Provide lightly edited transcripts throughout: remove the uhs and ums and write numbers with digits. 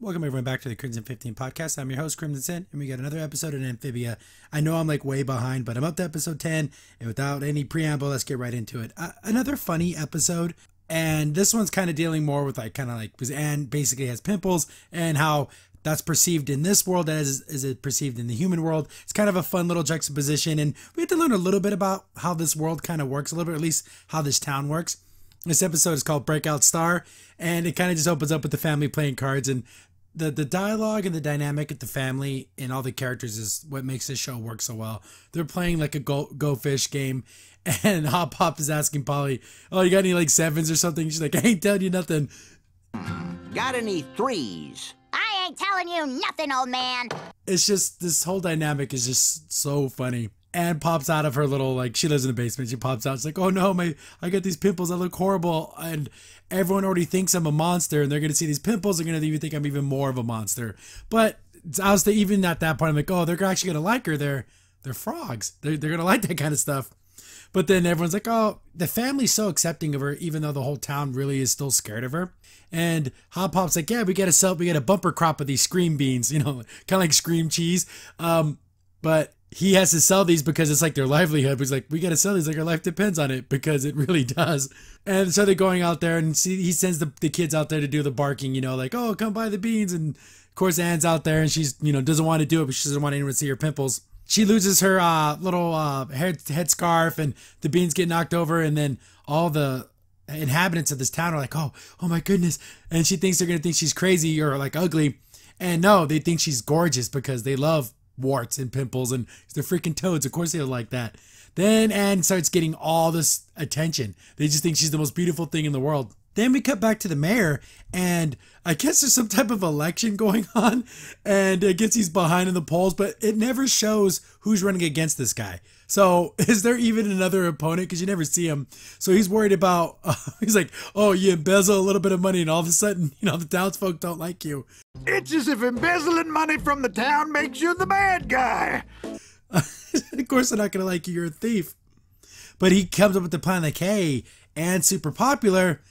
Welcome everyone back to the Crimson 15 podcast. I'm your host, Crimson Sin, and we got another episode of Amphibia. I know I'm like way behind, but I'm up to episode 10, and without any preamble, let's get right into it. Another funny episode, and this one's kind of dealing more with because Anne basically has pimples, and how that's perceived in this world as it perceived in the human world. It's kind of a fun little juxtaposition, and we have to learn a little bit about how this world kind of works, a little bit, at least how this town works. This episode is called Breakout Star, and it kind of just opens up with the family playing cards, and the dialogue and the dynamic of the family and all the characters is what makes this show work so well. They're playing like a go fish game, and Hop Hop is asking Polly, "Oh, you got any like sevens or something?" She's like, "I ain't telling you nothing." Got any threes? I ain't telling you nothing, old man. It's just, this whole dynamic is just so funny. Anne pops out of her little, like, she lives in the basement. She pops out. She's like, "Oh no, I got these pimples. I look horrible." And everyone already thinks I'm a monster, and they're going to see these pimples. They're going to even think I'm even more of a monster. But I was even at that point, I'm like, oh, they're actually going to like her. They're frogs. They're going to like that kind of stuff. But then everyone's like, oh, the family's so accepting of her, even though the whole town really is still scared of her. And Hop Pop's like, yeah, we got a bumper crop of these scream beans, kind of like scream cheese. But he has to sell these because it's like their livelihood. He's like, we got to sell these, like our life depends on it, because it really does. And so they're going out there, and he sends the kids out there to do the barking, like, oh, come buy the beans. And of course Anne's out there, and she's, doesn't want to do it, but she doesn't want anyone to see her pimples. She loses her little head scarf, and the beans get knocked over, and then all the inhabitants of this town are like, oh my goodness. And she thinks they're going to think she's crazy or like ugly. And no, they think she's gorgeous because they love warts and pimples, and they're freaking toads. Of course they'll like that. Then Anne starts getting all this attention. They just think she's the most beautiful thing in the world. Then we cut back to the mayor, and I guess there's some type of election going on, and I guess he's behind in the polls, but it never shows who's running against this guy. So is there even another opponent? Because you never see him. So he's worried about, he's like, oh, you embezzle a little bit of money, and all of a sudden, the townsfolk don't like you. It's as if embezzling money from the town makes you the bad guy. Of course they're not going to like you. You're a thief. But he comes up with the plan like, hey, Anne's super popular,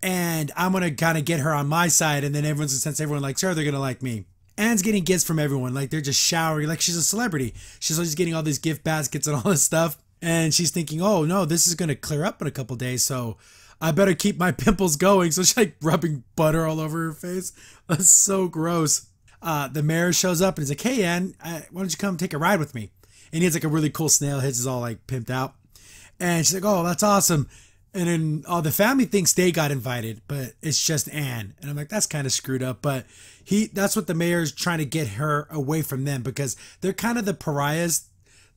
and I'm going to kind of get her on my side. And then since everyone likes her, they're going to like me. Anne's getting gifts from everyone. Like, they're just showering. Like, she's a celebrity. She's always getting all these gift baskets and all this stuff. And she's thinking, oh, no, this is going to clear up in a couple days. So I better keep my pimples going. So she's like rubbing butter all over her face. That's so gross. The mayor shows up and he's like, hey, Anne, why don't you come take a ride with me? And he has like a really cool snail. His is all like pimped out. And she's like, oh, that's awesome. And then all the family thinks they got invited, but it's just Anne. And I'm like, that's kind of screwed up. But that's what the mayor's trying to get her away from them, because they're kind of the pariahs.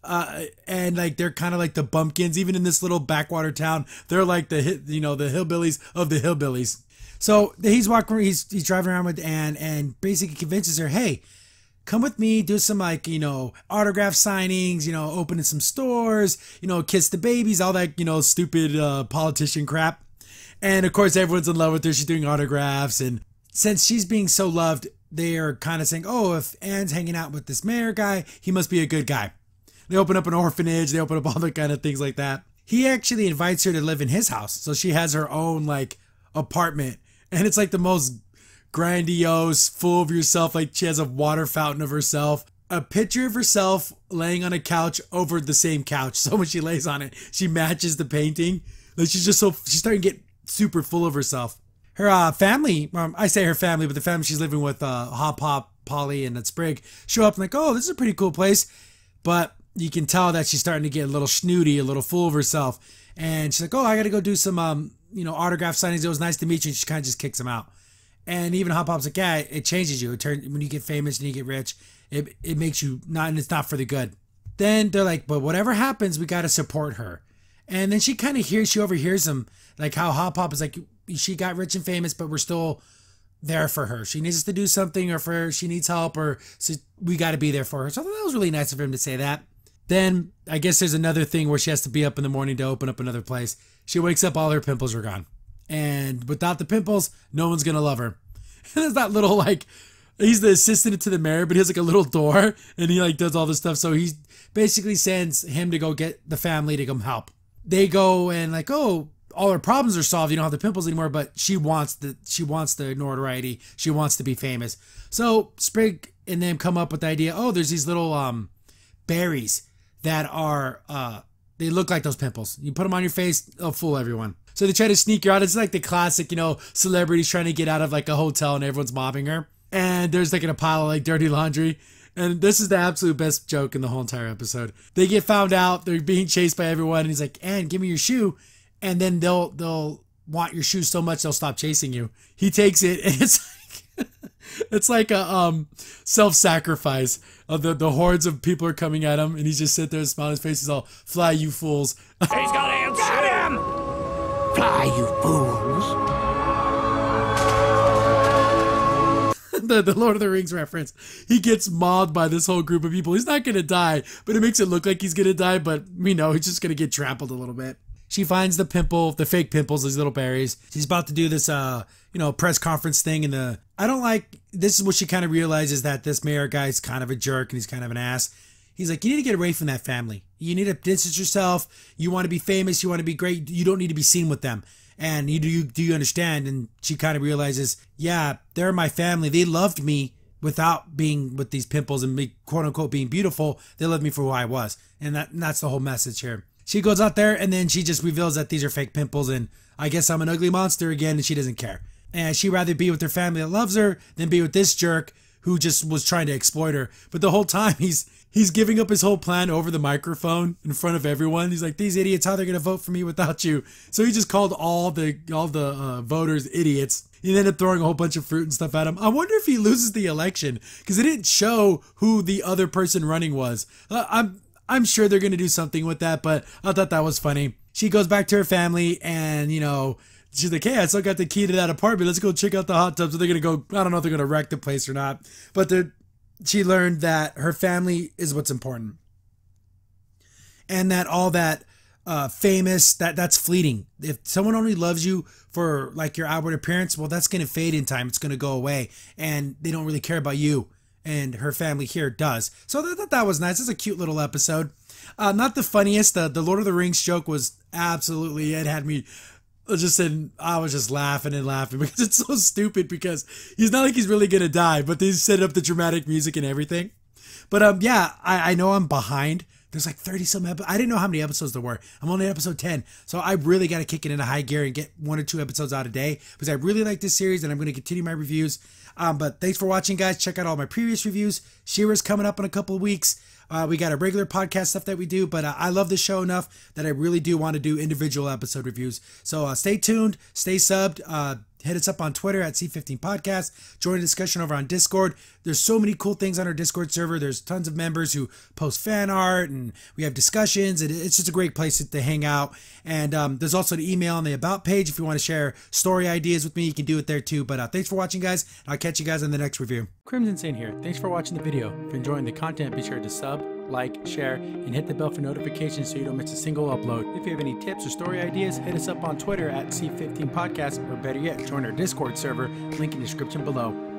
And like, they're kind of like the bumpkins, even in this little backwater town. They're like the hillbillies of the hillbillies. So he's driving around with Anne and basically convinces her, hey, come with me, do some like, autograph signings, opening some stores, kiss the babies, all that, stupid politician crap. And of course, everyone's in love with her. She's doing autographs. And since she's being so loved, they are kind of saying, oh, if Anne's hanging out with this mayor guy, he must be a good guy. They open up an orphanage. They open up all the kind of things like that. He actually invites her to live in his house. So she has her own like apartment. And it's like the most grandiose, full of yourself, like she has a water fountain of herself, a picture of herself laying on a couch over the same couch. So when she lays on it, she matches the painting. Like, she's starting to get super full of herself. Her family, I say her family, but the family she's living with, Hop Hop, Polly, and Sprig, show up and like, oh, this is a pretty cool place. But you can tell that she's starting to get a little snooty, a little full of herself. And she's like, oh, I got to go do some, autograph signings. It was nice to meet you. And she kind of just kicks him out. And even Hop Pop's like, yeah, it changes you. When you get famous and you get rich, it makes you not, and it's not for the good. Then they're like, but whatever happens, we got to support her. And then she overhears them, like how Hop Pop is like, she got rich and famous, but we're still there for her. She needs us to do something, or she needs help, or so we got to be there for her. So I thought that was really nice of him to say that. Then I guess there's another thing where she has to be up in the morning to open up another place. She wakes up, all her pimples are gone. And without the pimples, no one's going to love her. And there's that little, like, he's the assistant to the mayor, but he has like a little door, and he like does all this stuff. So he basically sends him to go get the family to come help. They go and like, oh, all her problems are solved. You don't have the pimples anymore, but she wants the notoriety. She wants to be famous. So Sprig and them come up with the idea, oh, there's these little berries that are, they look like those pimples. You put them on your face, they'll fool everyone. So they try to sneak her out. It's like the classic, you know, celebrities trying to get out of like a hotel and everyone's mobbing her. And there's like a pile of like dirty laundry. And this is the absolute best joke in the whole entire episode. They get found out. They're being chased by everyone. And he's like, Ann, give me your shoe. And then they'll want your shoe so much they'll stop chasing you. He takes it and it's like a self-sacrifice. The hordes of people are coming at him. And he's just sitting there and smiling. His face is all, fly, you fools. He's got Ann's shoe. Got him! Fly, you fools. The Lord of the Rings reference. He gets mobbed by this whole group of people. He's not going to die, but it makes it look like he's going to die, but we know he's just going to get trampled a little bit. She finds the fake pimples, these little berries. She's about to do this, press conference thing. And this is what she kind of realizes, that this mayor guy's kind of a jerk and he's kind of an ass. He's like, you need to get away from that family. You need to distance yourself. You want to be famous. You want to be great. You don't need to be seen with them. And do you understand? And she kind of realizes, yeah, they're my family. They loved me without being with these pimples and me, quote unquote, being beautiful. They loved me for who I was. And that's the whole message here. She goes out there and then she just reveals that these are fake pimples and I guess I'm an ugly monster again, and she doesn't care. And she'd rather be with her family that loves her than be with this jerk who just was trying to exploit her. But the whole time he's giving up his whole plan over the microphone in front of everyone. He's like, these idiots, how they're going to vote for me without you? So he just called all the voters idiots. He ended up throwing a whole bunch of fruit and stuff at him. I wonder if he loses the election because it didn't show who the other person running was. I'm sure they're going to do something with that, but I thought that was funny. She goes back to her family and, she's like, hey, I still got the key to that apartment. Let's go check out the hot tub. So they're going to go, I don't know if they're going to wreck the place or not, but she learned that her family is what's important. And that all that famous, that's fleeting. If someone only loves you for like your outward appearance, well, that's going to fade in time. It's going to go away and they don't really care about you. And her family here does. So I thought that was nice. It's a cute little episode. Not the funniest. The Lord of the Rings joke was absolutely, it had me I was just laughing and laughing because it's so stupid because he's not like he's really going to die, but they set up the dramatic music and everything. But yeah, I know I'm behind. There's like 30 some episodes. I didn't know how many episodes there were. I'm only at episode 10. So I really got to kick it into high gear and get 1 or 2 episodes out a day because I really like this series and I'm going to continue my reviews. But thanks for watching, guys. Check out all my previous reviews. She-Ra's coming up in a couple of weeks. We got a regular podcast stuff that we do, but I love this show enough that I really do want to do individual episode reviews. So stay tuned, stay subbed. Hit us up on Twitter at C15 Podcast. Join the discussion over on Discord. There's so many cool things on our Discord server. There's tons of members who post fan art, and we have discussions. And it's just a great place to hang out. And there's also the email on the About page. If you want to share story ideas with me, you can do it there too. But thanks for watching, guys. I'll catch you guys in the next review. Crimson Saint here. Thanks for watching the video. If you're enjoying the content, be sure to sub, like, share, and hit the bell for notifications so you don't miss a single upload. If you have any tips or story ideas, hit us up on Twitter at C15 Podcast, or better yet, join our Discord server, link in the description below.